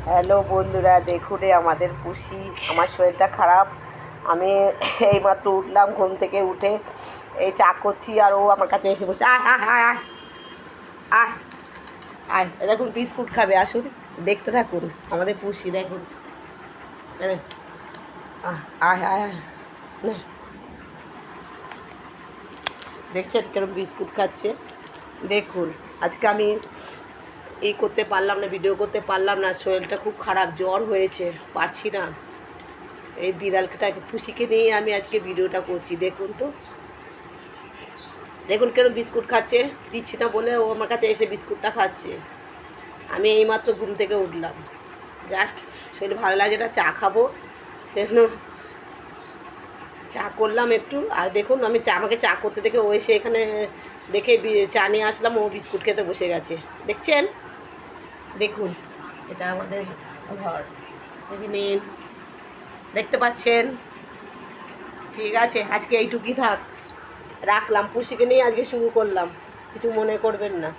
Hello বন্ধুরা, দেখুন আমাদের পুষি। আমার শরীরটা খারাপ। আমি এইমাত্র উঠলাম, ঘুম থেকে উঠে এই চা করছি, আর ও আমার কাছে এসে বসে আয় আয় আয় আয় আয় আয়। দেখুন বিস্কুট খাবে, আসুন দেখতে থাকুন আমাদের পুষি। দেখুন আয় আয় আয়। না, দেখছেন কেরম বিস্কুট খাচ্ছে? দেখুন আজকে আমি করতে পারলাম না, ভিডিও করতে পারলাম না, শরীরটা খুব খারাপ, জ্বর হয়েছে, পারছি না। এই বিড়ালটাকে পুষিকে নিয়ে আমি আজকে ভিডিওটা করছি। দেখুন তো, দেখুন কেন বিস্কুট খাচ্ছে, দিচ্ছি না বলে ও আমার কাছে এসে বিস্কুটটা খাচ্ছে। আমি এইমাত্র ঘুম থেকে উঠলাম, জাস্ট শরীর ভালো লাগছে না, চা খাবো সেজন্য চা করলাম একটু। আর দেখুন আমি আমাকে চা করতে দেখে ও এসে এখানে দেখে চা নিয়ে আসলাম, ও বিস্কুট খেতে বসে গেছে। দেখছেন? দেখুন এটা আমাদের ঘর, দেখে নিন, দেখতে পাচ্ছেন? ঠিক আছে, আজকে এইটুকুই থাক, রাখলাম। পুষিকে নিয়ে আজকে শুরু করলাম, কিছু মনে করবেন না।